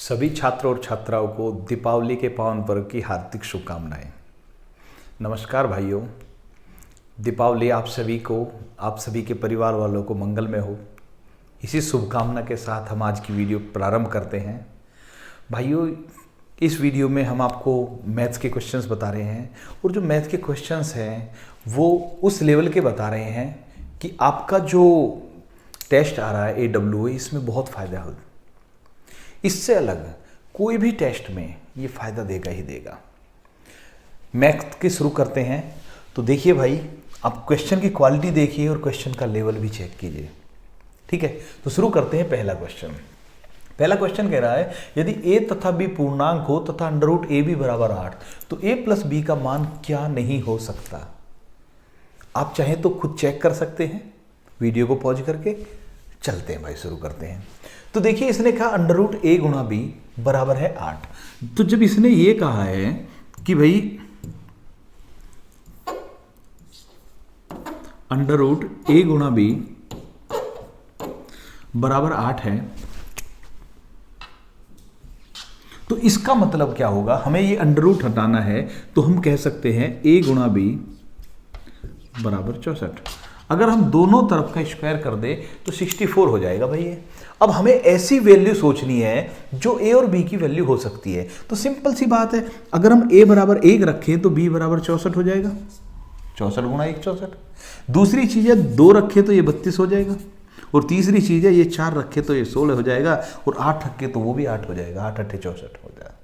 सभी छात्र और छात्राओं को दीपावली के पावन पर्व की हार्दिक शुभकामनाएं। नमस्कार भाइयों, दीपावली आप सभी के परिवार वालों को मंगलमय हो। इसी शुभकामना के साथ हम आज की वीडियो प्रारंभ करते हैं। भाइयों, इस वीडियो में हम आपको मैथ्स के क्वेश्चंस बता रहे हैं और जो मैथ के क्वेश्चंस हैं वो उस लेवल के बता रहे हैं कि आपका जो टेस्ट आ रहा है AWA, इसमें बहुत फ़ायदा हो। इससे अलग कोई भी टेस्ट में ये फ़ायदा देगा ही देगा। मैथ के शुरू करते हैं। तो देखिए भाई, आप क्वेश्चन की क्वालिटी देखिए और क्वेश्चन का लेवल भी चेक कीजिए, ठीक है। तो शुरू करते हैं। पहला क्वेश्चन कह रहा है, यदि a तथा b पूर्णांक हो तथा √a b बराबर 8, तो a प्लस b का मान क्या नहीं हो सकता। आप चाहें तो खुद चेक कर सकते हैं, वीडियो को पॉज करके। चलते हैं भाई, शुरू करते हैं। तो देखिए, इसने कहा √a गुणा b बराबर है 8। तो जब इसने ये कहा है कि भाई √a गुणा b बराबर 8 है, तो इसका मतलब क्या होगा। हमें ये अंडर हटाना है, तो हम कह सकते हैं a गुणा b बराबर 64। अगर हम दोनों तरफ का स्क्वायर कर दे तो 64 हो जाएगा भाई ये। अब हमें ऐसी वैल्यू सोचनी है जो a और b की वैल्यू हो सकती है। तो सिंपल सी बात है, अगर हम a बराबर 1 रखें तो b बराबर 64 हो जाएगा। 64 गुणा 1 64। दूसरी चीज़ है 2 रखें तो ये 32 हो जाएगा। और तीसरी चीज़ है ये 4 रखे तो ये 16 हो जाएगा। और 8 रखे तो वो भी 8 हो जाएगा। 8 8 64 हो जाएगा,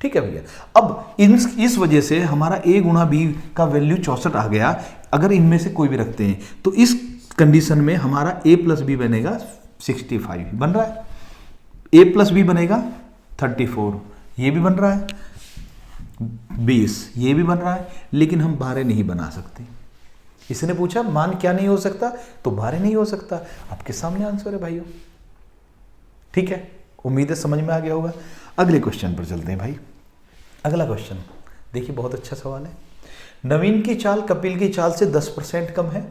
ठीक है भैया। अब इस वजह से हमारा a गुणा b का वैल्यू 64 आ गया। अगर इनमें से कोई भी रखते हैं तो इस कंडीशन में हमारा a प्लस बी बनेगा 65 बन रहा है। a प्लस बी बनेगा 34, ये भी बन रहा है 20, ये भी बन रहा है। लेकिन हम 12 नहीं बना सकते। इसने पूछा मान क्या नहीं हो सकता, तो 12 नहीं हो सकता। आपके सामने आंसर है भाइयों, ठीक है। उम्मीद है समझ में आ गया होगा। अगले क्वेश्चन पर चलते हैं भाई। अगला क्वेश्चन देखिए, बहुत अच्छा सवाल है। नवीन की चाल कपिल की चाल से 10% कम है।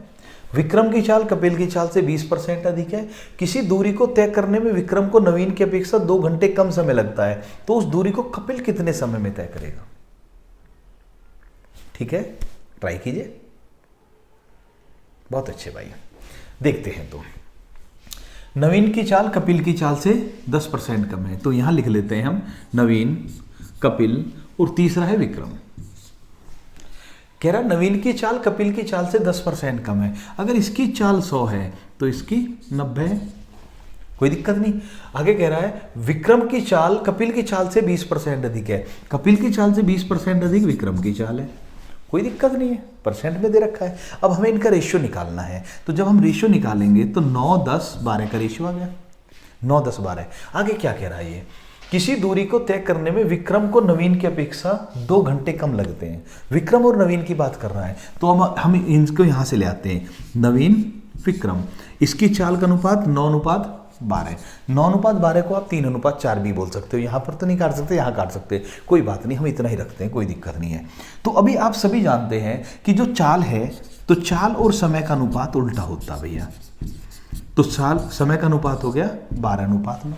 विक्रम की चाल कपिल की चाल से 20% अधिक है। किसी दूरी को तय करने में विक्रम को नवीन की अपेक्षा 2 घंटे कम समय लगता है, तो उस दूरी को कपिल कितने समय में तय करेगा। ठीक है, ट्राई कीजिए। बहुत अच्छे भाई, देखते हैं। तो नवीन की चाल कपिल की चाल से 10% कम है, तो यहां लिख लेते हैं हम नवीन, कपिल और तीसरा है विक्रम। कह रहा नवीन की चाल कपिल की चाल से 10% कम है। अगर इसकी चाल 100 है तो इसकी 90 है, कोई दिक्कत नहीं। आगे कह रहा है विक्रम की चाल कपिल की चाल से 20% अधिक है। कपिल की चाल से 20% अधिक विक्रम की चाल है, कोई दिक्कत नहीं है, परसेंट में दे रखा है। अब हमें इनका रेशियो निकालना है। तो जब हम रेशियो निकालेंगे तो 9 10 12 का रेशियो आ गया। 9 10 12। आगे क्या कह रहा है ये, किसी दूरी को तय करने में विक्रम को नवीन की अपेक्षा 2 घंटे कम लगते हैं। विक्रम और नवीन की बात कर रहा है, तो हम इनको यहां से ले आते हैं। नवीन विक्रम, इसकी चाल का अनुपात 9:12। 9:12 को आप 3:4 भी बोल सकते हो। यहां पर तो नहीं काट सकते, यहां काट सकते, कोई बात नहीं, हम इतना ही रखते हैं, कोई दिक्कत नहीं है। तो अभी आप सभी जानते हैं कि जो चाल है, तो चाल और समय का अनुपात उल्टा होता भैया। तो चाल समय का अनुपात हो गया 12:9।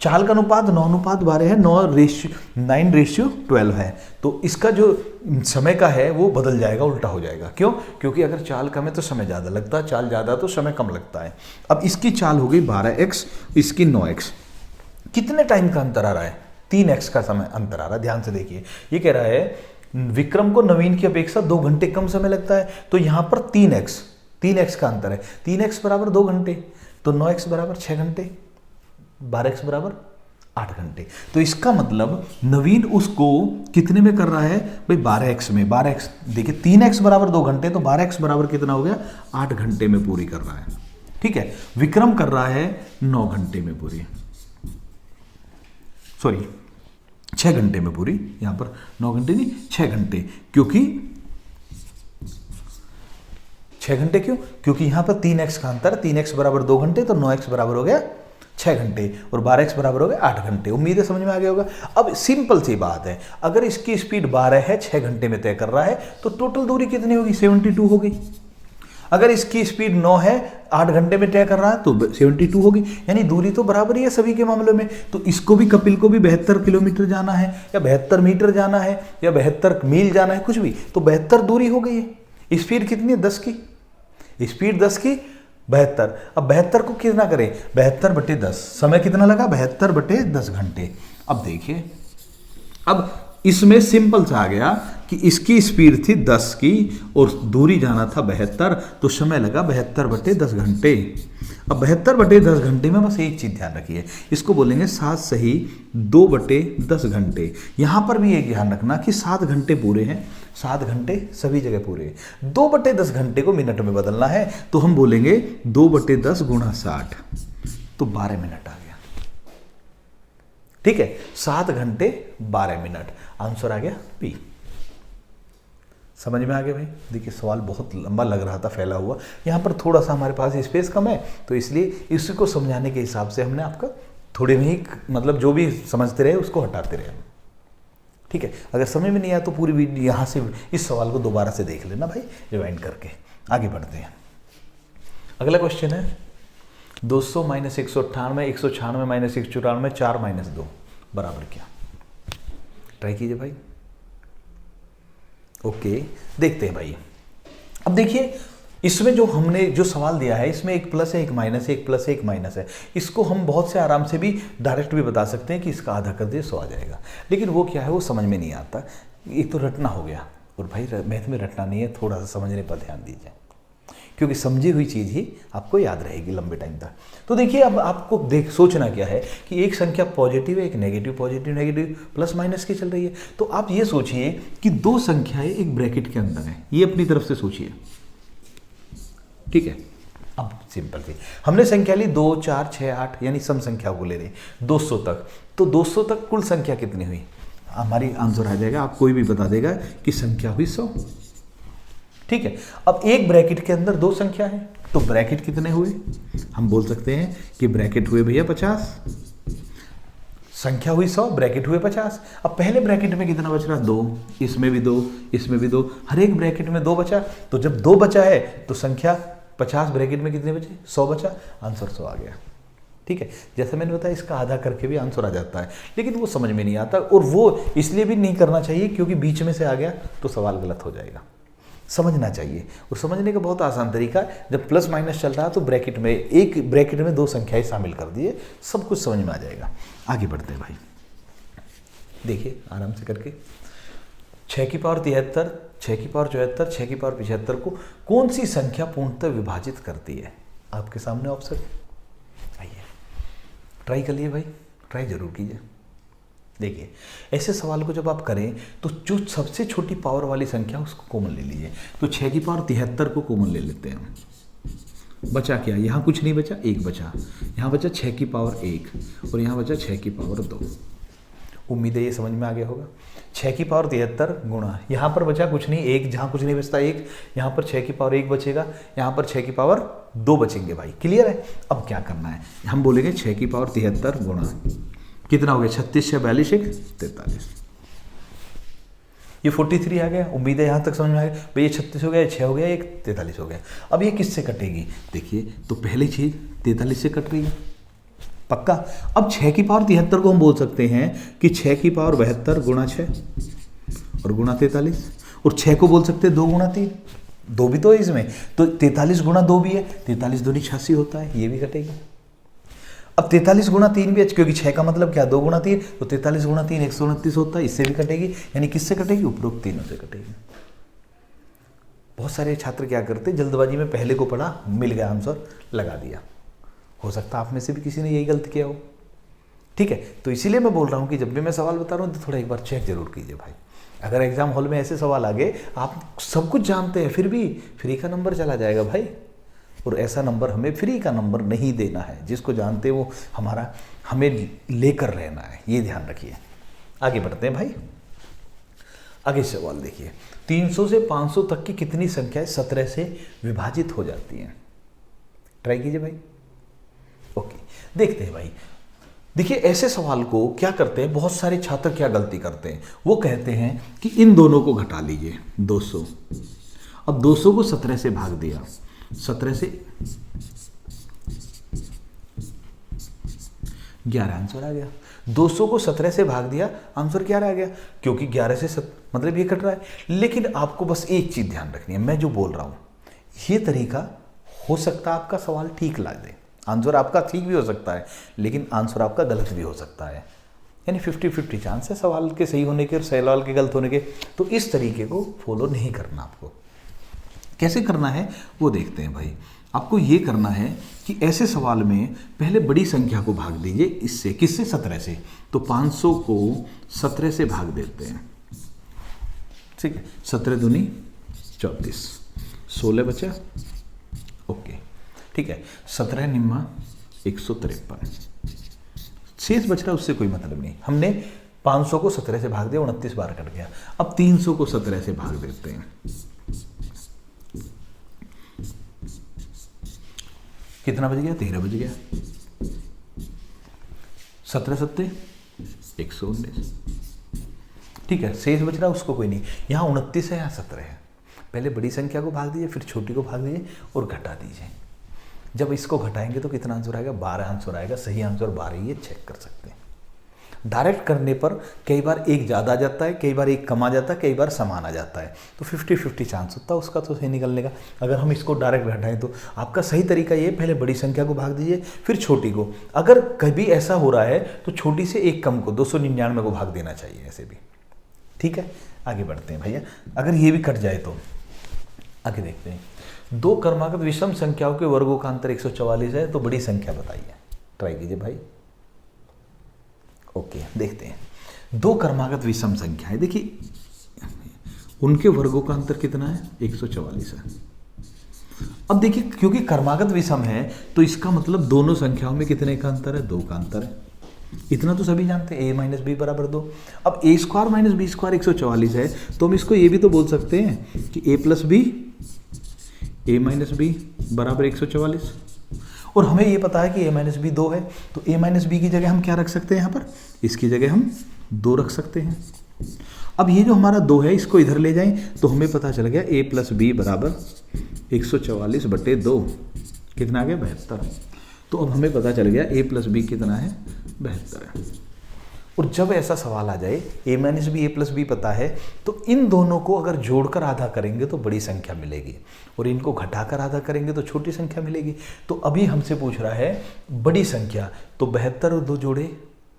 चाल का अनुपात 9:12 है। 9:12 है। तो इसका जो समय का है वो बदल जाएगा, उल्टा हो जाएगा। क्यों? क्योंकि अगर चाल कम है तो समय ज़्यादा लगता है, चाल ज़्यादा तो समय कम लगता है। अब इसकी चाल हो गई 12x, इसकी 9x। कितने टाइम का अंतर आ रहा है? 3x का समय अंतर आ रहा है। ध्यान से देखिए, ये कह रहा है विक्रम को नवीन की अपेक्षा 2 घंटे कम समय लगता है, तो यहाँ पर 3x का अंतर है। 3x बराबर 2 घंटे, तो 9x बराबर 6 घंटे, 12x बराबर 8 घंटे। तो इसका मतलब नवीन उसको कितने में कर रहा है भाई? 12x में। 12x देखिए, 3x बराबर 2 घंटे, तो 12x बराबर कितना हो गया? 8 घंटे में पूरी कर रहा है, ठीक है। विक्रम कर रहा है 9 घंटे में पूरी, सॉरी 6 घंटे में पूरी। यहां पर 9 घंटे नहीं, 6 घंटे। क्योंकि 6 घंटे क्यों? क्योंकि यहां पर 3x का अंतर, 3x बराबर 2 घंटे, तो 9x बराबर हो गया 6 घंटे और 12x बराबर हो गया 8 घंटे। उम्मीद है समझ में आ गया होगा। अब सिंपल सी बात है, अगर इसकी स्पीड 12 है, 6 घंटे में तय कर रहा है, तो टोटल दूरी कितनी होगी? 72 हो गई। अगर इसकी स्पीड 9 है, 8 घंटे में तय कर रहा है तो 72 होगी, यानी दूरी तो बराबर ही है सभी के मामलों में। तो इसको भी, कपिल को भी 72 किलोमीटर जाना है, या 72 मीटर जाना है, या 72 मील जाना है, कुछ भी, तो 72 दूरी हो गई है। स्पीड कितनी है? 10 की, स्पीड 10 की 72। अब 72 को कितना करें? 72/10, समय कितना लगा? 72/10 घंटे। अब देखिए, अब इसमें सिंपल सा आ गया कि इसकी स्पीड थी 10 की और दूरी जाना था 72, तो समय लगा 72/10 घंटे। अब 72/10 घंटे में बस एक चीज ध्यान रखिए, इसको बोलेंगे 7 सही 2/10 घंटे। यहां पर भी एक ध्यान रखना कि 7 घंटे पूरे हैं, 7 घंटे सभी जगह पूरे हैं। 2/10 घंटे को मिनट में बदलना है, तो हम बोलेंगे 2/10 गुणा 60, तो 12 मिनट आ गया। ठीक है, 7 घंटे 12 मिनट, आंसर आ गया पी। समझ में आ गया भाई? देखिए सवाल बहुत लंबा लग रहा था, फैला हुआ, यहाँ पर थोड़ा सा हमारे पास स्पेस कम है, तो इसलिए इसी को समझाने के हिसाब से हमने आपका थोड़े में ही, मतलब जो भी समझते रहे उसको हटाते रहे। ठीक है, अगर समझ में नहीं आया तो पूरी वीडियो यहाँ से इस सवाल को दोबारा से देख लेना भाई, रिवाइंड करके। आगे बढ़ते हैं, अगला क्वेश्चन है 200 - 198, 196 - 194, 4 - 2 बराबर क्या? ट्राई कीजिए भाई। ओके, देखते हैं भाई। अब देखिए, इसमें जो हमने जो सवाल दिया है, इसमें एक प्लस है, एक माइनस है, एक प्लस है, एक माइनस है। इसको हम बहुत से आराम से भी डायरेक्ट भी बता सकते हैं कि इसका आधा कर दिए 100 आ जाएगा, लेकिन वो क्या है, वो समझ में नहीं आता। एक तो रटना हो गया, और भाई मैथ में रटना नहीं है, थोड़ा सा समझने पर ध्यान दीजिए, क्योंकि समझी हुई चीज़ ही आपको याद रहेगी लंबे टाइम तक। तो देखिए, अब आपको सोचना क्या है कि एक संख्या पॉजिटिव है, एक negative, positive negative plus minus की चल रही है। तो आप ये सोचिए कि दो संख्याएं एक ब्रैकेट के अंदर है, ये अपनी तरफ से सोचिए। ठीक है, अब सिंपल थी, हमने संख्या ली 2, 4, 6, 8, यानी सम संख्याओं को ले रहे 200 तक। तो 200 तक कुल संख्या कितनी हुई? हमारी आंसर आ जाएगा, आप कोई भी बता देगा कि संख्या हुई 100। ठीक है, अब एक ब्रैकेट के अंदर दो संख्या है, तो ब्रैकेट कितने हुए? हम बोल सकते हैं कि ब्रैकेट हुए भैया 50, संख्या हुई 100, ब्रैकेट हुए 50। अब पहले ब्रैकेट में कितना बच रहा? 2, इसमें भी 2, इसमें भी 2, हर एक ब्रैकेट में 2 बचा। तो जब 2 बचा है तो संख्या 50 ब्रैकेट में कितने बचे? 100 बचा, आंसर 100 आ गया। ठीक है, जैसे मैंने बताया, इसका आधा करके भी आंसर आ जाता है, लेकिन वो समझ में नहीं आता, और वो इसलिए भी नहीं करना चाहिए क्योंकि बीच में से आ गया तो सवाल गलत हो जाएगा। समझना चाहिए, और समझने का बहुत आसान तरीका है, जब प्लस माइनस चल रहा है तो ब्रैकेट में, एक ब्रैकेट में दो संख्याएं शामिल कर दिए, सब कुछ समझ में आ जाएगा। आगे बढ़ते हैं भाई, देखिए आराम से करके। 6 की पावर 73, 6 की पावर 74, 6 की पावर 75 को कौन सी संख्या पूर्णतः विभाजित करती है? आपके सामने ऑप्शन, आइए ट्राई कर लिए भाई, ट्राई जरूर कीजिए। देखिए, ऐसे सवाल को जब आप करें तो जो सबसे छोटी पावर वाली संख्या उसको कॉमन ले लीजिए। तो 6 की पावर 73 को कॉमन ले लेते हैं हम। बचा क्या? यहाँ कुछ नहीं बचा, 1 बचा, यहाँ बचा 6 की पावर 1, और यहाँ बचा 6 की पावर 2। उम्मीद है ये समझ में आ गया होगा। 6 की पावर 73 गुणा, यहाँ पर बचा कुछ नहीं, 1, जहाँ कुछ नहीं बचता 1, यहाँ पर 6 की पावर 1 बचेगा, यहाँ पर 6 की पावर 2 बचेंगे भाई। क्लियर है? अब क्या करना है, हम बोलेंगे 6 की पावर 73 गुणा, कितना हो गया? 36, 6, 42, 1, 43। ये 43 आ गया। उम्मीद है यहाँ तक समझ में आ गया भाई। ये 36 हो गया, 6 हो गया, 1, 43 हो गया। अब ये किससे कटेगी? देखिए, तो पहली चीज 43 से कट रही है, पक्का। अब 6 की पावर 73 को हम बोल सकते हैं कि 6 की पावर 72 गुणा 6 और गुणा 43, और 6 को बोल सकते हैं 2 गुणा 3, 2 भी तो है इसमें, तो 43 गुणा 2 भी है, 43 दूनी 86 होता है, ये भी कटेगी। अब 43 गुणा 3 भी है, क्योंकि 6 का मतलब क्या? 2 गुणा 3, तो 43 गुणा 3 129 होता है, इससे भी कटेगी। यानी किससे कटेगी? उपरोक्त तीनों से कटेगी। बहुत सारे छात्र क्या करते, जल्दबाजी में पहले को पढ़ा, मिल गया आंसर, लगा दिया। हो सकता है आप में से भी किसी ने यही गलती किया हो। ठीक है, तो इसीलिए मैं बोल रहा हूँ कि जब भी मैं सवाल बता रहा हूँ तो थोड़ा एक बार चेक जरूर कीजिए भाई। अगर एग्जाम हॉल में ऐसे सवाल आ गए, आप सब कुछ जानते हैं, फिर भी फ्री का नंबर चला जाएगा भाई। और ऐसा नंबर हमें फ्री का नंबर नहीं देना है, जिसको जानते हैं वो हमें लेकर रहना है, ये ध्यान रखिए। आगे बढ़ते हैं भाई, आगे सवाल देखिए। 300 से 500 तक की कितनी संख्याएं 17 से विभाजित हो जाती हैं? ट्राई कीजिए भाई। ओके, देखते हैं भाई। देखिए, ऐसे सवाल को क्या करते हैं, बहुत सारे छात्र क्या गलती करते हैं, वो कहते हैं कि इन दोनों को घटा लीजिए 200। अब 200 को 17 से भाग दिया 17 से 11 आंसर आ गया। 200 को 17 से भाग दिया, आंसर 11 आ गया, क्योंकि 11 से मतलब ये कट रहा है। लेकिन आपको बस एक चीज ध्यान रखनी है, मैं जो बोल रहा हूं ये तरीका हो सकता है आपका सवाल ठीक ला दे, आंसर आपका ठीक भी हो सकता है, लेकिन आंसर आपका गलत भी हो सकता है। यानी 50-50 चांस है सवाल के सही होने के और सवाल के गलत होने के। तो इस तरीके को फॉलो नहीं करना आपको। कैसे करना है वो देखते हैं भाई। आपको ये करना है कि ऐसे सवाल में पहले बड़ी संख्या को भाग दीजिए इससे, किससे? 17 से। तो 500 को 17 से भाग देते हैं, ठीक है। 17 दूनी 34, 16 बचा, ओके, ठीक है। 17 निम्मा 153, शेष बच रहा है, उससे कोई मतलब नहीं। हमने 500 को 17 से भाग दिया, 29 बार कट गया। अब 300 को 17 से भाग देते हैं, कितना बच गया? 13 बच गया। 17 सत्ते 119, ठीक है। शेष बच रहा है, उसको कोई नहीं। यहाँ 29 है, यहाँ 17 है। पहले बड़ी संख्या को भाग दीजिए, फिर छोटी को भाग दीजिए और घटा दीजिए। जब इसको घटाएंगे तो कितना आंसर आएगा? 12 आंसर आएगा। सही आंसर 12 ही है, चेक कर सकते हैं। डायरेक्ट करने पर कई बार एक ज़्यादा आ जाता है, कई बार एक कम आ जाता है, कई बार समान आ जाता है। तो 50-50 चांस होता है उसका तो सही निकलने का। अगर हम इसको डायरेक्ट घटाएं तो आपका सही तरीका ये, पहले बड़ी संख्या को भाग दीजिए फिर छोटी को। अगर कभी ऐसा हो रहा है तो छोटी से एक कम को 299 को भाग देना चाहिए, ऐसे भी, ठीक है। आगे बढ़ते हैं भैया। अगर ये भी कट जाए तो आगे देखते हैं। दो क्रमागत विषम संख्याओं के वर्गों का अंतर 144 है, तो बड़ी संख्या बताइए। ट्राई कीजिए भाई। ओके, देखते हैं। दो क्रमागत विषम संख्या है, देखिए उनके वर्गों का अंतर कितना है? 144 है। अब देखिए, क्योंकि क्रमागत विषम है तो इसका मतलब दोनों संख्याओं में कितने का अंतर है? 2 का अंतर है। इतना तो सभी जानते हैं, a माइनस बी बराबर 2। अब a square minus B square 144 है, तो हम इसको ये भी तो बोल सकते हैं कि a plus B, a minus B बराबर 144। और हमें ये पता है कि a माइनस बी 2 है, तो a माइनस बी की जगह हम क्या रख सकते हैं? यहाँ पर इसकी जगह हम 2 रख सकते हैं। अब ये जो हमारा 2 है, इसको इधर ले जाएं तो हमें पता चल गया a प्लस बी बराबर 144/2, कितना आ गया? 72। तो अब हमें पता चल गया a प्लस बी कितना है? 72 है। और जब ऐसा सवाल आ जाए a minus B, a plus B पता है, तो इन दोनों को अगर जोड़कर आधा करेंगे तो बड़ी संख्या मिलेगी, और इनको घटाकर आधा करेंगे तो छोटी संख्या मिलेगी। तो अभी हमसे पूछ रहा है बड़ी संख्या, तो 72 और 2 जोड़े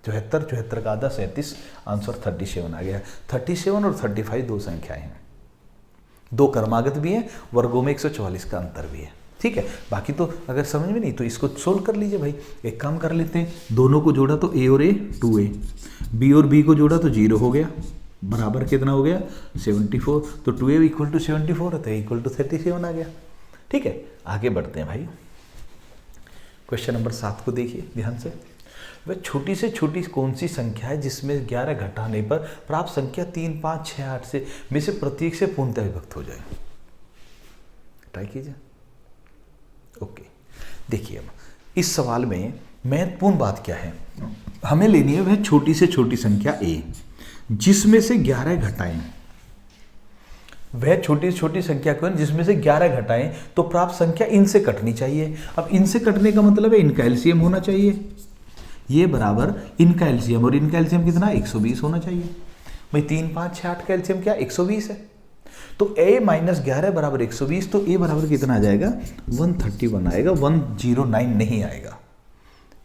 74, 74 का आधा 37, आंसर 37 आ गया। 37 और 35 दो संख्याएं हैं, दो क्रमागत भी हैं, वर्गों में 144 का अंतर भी है, ठीक है। बाकी तो अगर समझ में नहीं तो इसको सोल्व कर लीजिए भाई। एक काम कर लेते हैं, दोनों को जोड़ा तो a और a 2a, b और b को जोड़ा तो 0 हो गया, बराबर कितना हो गया? 74। तो 2a इक्वल टू 74 है, तो इक्वल टू 37 आ गया, ठीक है। आगे बढ़ते हैं भाई। क्वेश्चन नंबर 7 को देखिए ध्यान से। वह छोटी से छोटी कौन सी संख्या है जिसमें 11 घटाने पर प्राप्त संख्या 3, 5, 6, 8 से में से प्रत्येक से पूर्णतः विभक्त हो जाए? ट्राई कीजिए। ओके, देखिए अब इस सवाल में महत्वपूर्ण बात क्या है, हमें लेनी है वह छोटी से छोटी संख्या a जिसमें से 11 घटाएं। वह छोटी से छोटी संख्या कौन जिसमें से 11 घटाएं तो प्राप्त संख्या इनसे कटनी चाहिए। अब इनसे कटने का मतलब है इनका एलसीएम होना चाहिए, ये बराबर इनका एलसीएम, और इनका एलसीएम कितना? 120 होना चाहिए भाई। 3, 5, 6, 8 का एलसीएम क्या? 120 है। तो a माइनस 11 बराबर 120, तो a बराबर कितना आ जाएगा? 131 आएगा, 109 नहीं आएगा,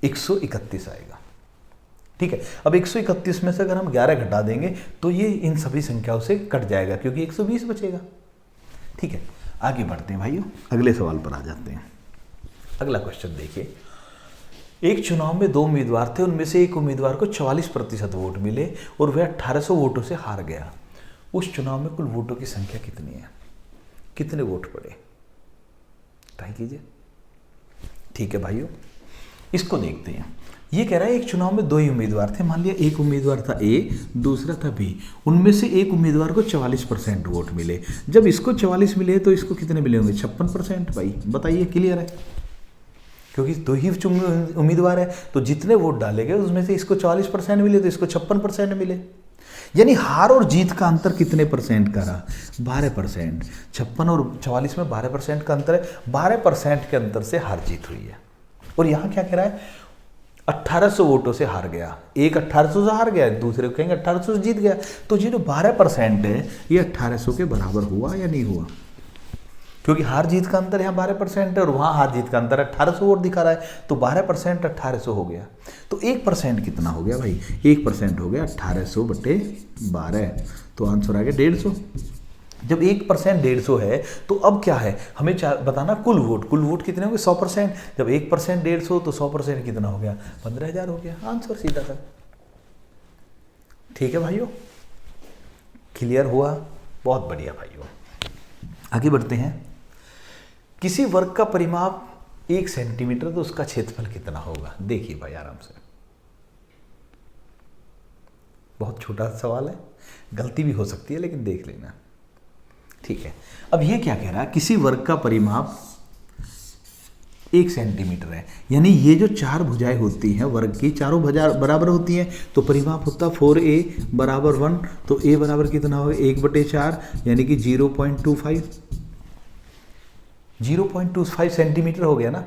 131 आएगा, ठीक है। अब 131 में से अगर हम 11 घटा देंगे तो ये इन सभी संख्याओं से कट जाएगा, क्योंकि 120 बचेगा, ठीक है। आगे बढ़ते हैं भाइयों, अगले सवाल पर आ जाते हैं। अगला क्वेश्चन देखिए। एक चुनाव में 2 उम्मीदवार थे, उनमें से एक उम्मीदवार को 44% वोट मिले और वह 1800 वोटों से हार गया। उस चुनाव में कुल वोटों की संख्या कितनी है? कितने वोट पड़े? ट्राई कीजिए, ठीक है भाइयों। इसको देखते हैं। ये कह रहा है एक चुनाव में 2 ही उम्मीदवार थे। मान लिया एक उम्मीदवार था A, दूसरा था B। उनमें से एक उम्मीदवार को 44% वोट मिले। जब इसको 44 मिले तो इसको कितने मिले होंगे? 56%। भाई बताइए, क्लियर है? क्योंकि 2 ही उम्मीदवार है तो जितने वोट डाले गए उसमें से इसको 44% मिले तो इसको 56% मिले। यानी हार और जीत का अंतर कितने परसेंट का रहा? 12%। 56 और 44 में 12% का अंतर है। 12% के अंतर से हार जीत हुई है। और यहाँ क्या कह रहा है? 1800 वोटों से हार गया। एक 1800 से हार गया, दूसरे को कहेंगे 1800 से जीत गया। तो ये जो 12% है ये 1800 के बराबर हुआ या नहीं हुआ? क्योंकि हार जीत का अंतर यहाँ 12% है और वहाँ हार जीत का अंतर 1800 वोट दिखा रहा है। तो 12% 1800 हो गया। तो 1% कितना हो गया भाई? 1% हो गया 1800 बटे 12। तो आंसर आ गया 150। जब 1% 150 है तो अब क्या है, हमें बताना कुल वोट। कुल वोट कितने होंगे? 100%। जब 1% 150 तो 100% कितना हो गया? 15,000 हो गया। आंसर सीधा था। ठीक है भाइयों, क्लियर हुआ? बहुत बढ़िया भाइयों, आगे बढ़ते हैं। किसी वर्ग का परिमाप 1 सेंटीमीटर तो उसका क्षेत्रफल कितना होगा? देखिए भाई आराम से, बहुत छोटा सवाल है, गलती भी हो सकती है लेकिन देख लेना। ठीक है, अब ये क्या कह रहा है? किसी वर्ग का परिमाप 1 सेंटीमीटर है, यानी ये जो 4 भुजाएं होती हैं वर्ग की, चारों भुजा बराबर होती हैं, तो परिमाप होता 4a बराबर 1। तो a बराबर कितना होगा? 1/4, यानी कि 0.25 सेंटीमीटर हो गया ना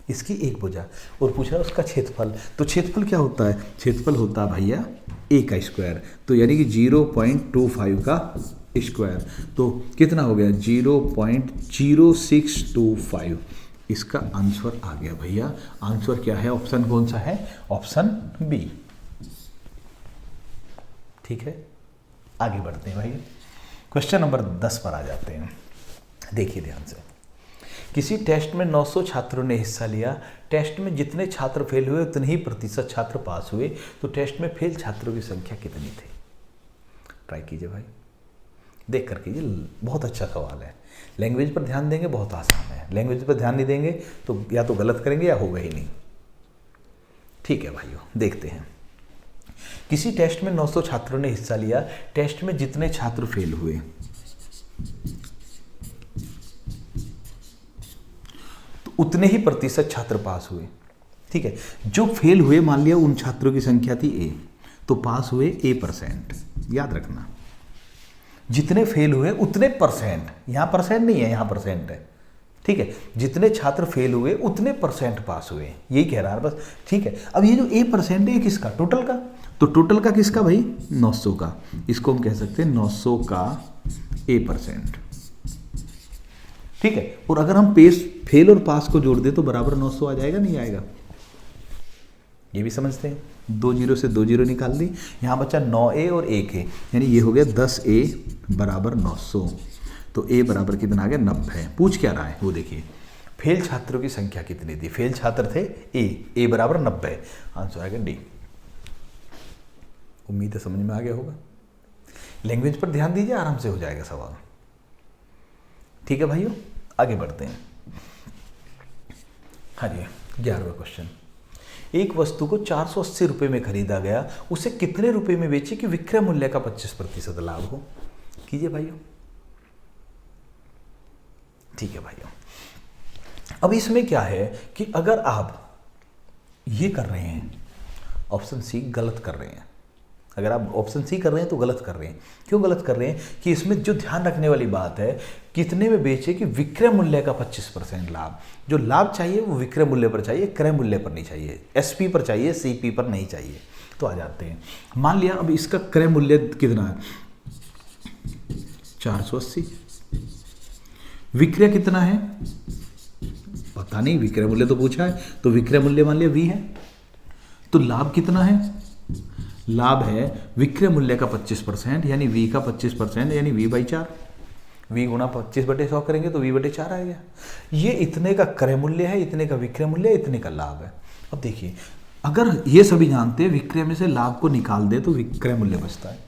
इसकी एक भुजा। और पूछ रहा है उसका क्षेत्रफल। तो क्षेत्रफल क्या होता है? क्षेत्रफल होता है भैया a का स्क्वायर। तो यानी कि 0.25 का स्क्वायर, तो कितना हो गया? 0.0625। इसका आंसर आ गया भैया। आंसर क्या है? ऑप्शन कौन सा है? Option B. ठीक है, आगे बढ़ते हैं भाई। क्वेश्चन नंबर 10 पर आ जाते हैं। देखिए ध्यान से, किसी टेस्ट में 900 छात्रों ने हिस्सा लिया। टेस्ट में जितने छात्र फेल हुए उतने ही प्रतिशत छात्र पास हुए। तो टेस्ट में फेल छात्रों की संख्या कितनी थी? ट्राई कीजिए भाई, देख कर कीजिए। बहुत अच्छा सवाल है। लैंग्वेज पर ध्यान देंगे, बहुत आसान है। लैंग्वेज पर ध्यान नहीं देंगे तो या तो गलत करेंगे या होगा ही नहीं। ठीक है भाइयों, देखते हैं। किसी टेस्ट में 900 छात्रों ने हिस्सा लिया। टेस्ट में जितने छात्र फेल हुए तो उतने ही प्रतिशत छात्र पास हुए। ठीक है, जो फेल हुए मान लिया उन छात्रों की संख्या थी a, तो पास हुए a%। याद रखना, जितने फेल हुए उतने परसेंट, यहां परसेंट नहीं है, यहां परसेंट है। ठीक है, जितने छात्र फेल हुए उतने परसेंट पास हुए, यही कह रहा है बस। ठीक है, अब ये जो a% है किसका? टोटल का। तो टोटल का किसका भाई? 900 का। इसको हम कह सकते हैं 900 का a%। ठीक है, और अगर हम फेल और पास को जोड़ दे तो बराबर 900 आ जाएगा, नहीं आएगा? ये भी समझते हैं। 2 जीरो से 2 जीरो निकाल दी, यहाँ बचा 9a और 1a, यानी ये हो गया 10a बराबर 900। तो a बराबर कितना आ गया? 90। पूछ क्या रहा है वो देखिए, फेल छात्रों की संख्या कितनी थी? फेल छात्र थे a बराबर 90। आंसर आ गया डी। उम्मीद है समझ में आ गया होगा। लैंग्वेज पर ध्यान दीजिए, आराम से हो जाएगा सवाल। ठीक है भाइयों, आगे बढ़ते हैं। हाँ जी, 11वां क्वेश्चन। एक वस्तु को 480 रुपये में खरीदा गया, उसे कितने रुपए में बेचे कि विक्रय मूल्य का 25% लाभ हो? कीजिए भाइयों। ठीक है भाइयों, अब इसमें क्या है कि अगर आप ये कर रहे हैं, ऑप्शन सी गलत कर रहे हैं। अगर आप ऑप्शन सी कर रहे हैं तो गलत कर रहे हैं। क्यों गलत कर रहे हैं? कि इसमें जो ध्यान रखने वाली बात है, कितने में बेचे कि विक्रय मूल्य का 25% लाभ। जो लाभ चाहिए वो विक्रय मूल्य पर चाहिए, क्रय मूल्य पर नहीं चाहिए। एसपी पर चाहिए, सीपी पर नहीं चाहिए। तो आ जाते हैं, मान लिया अब इसका क्रय मूल्य कितना है? 480। विक्रय कितना है? पता नहीं, विक्रय मूल्य तो पूछा है, तो विक्रय मूल्य मान लिया V है। तो लाभ कितना है? लाभ है विक्रय मूल्य का 25%, यानी V का 25%, यानी V/4। V गुणा 25/100 करेंगे तो V/4 आ गया। ये इतने का क्रय मूल्य है, इतने का विक्रय मूल्य, इतने का लाभ है। अब देखिए, अगर ये सभी जानते हैं विक्रय में से लाभ को निकाल दे तो विक्रय मूल्य बचता है,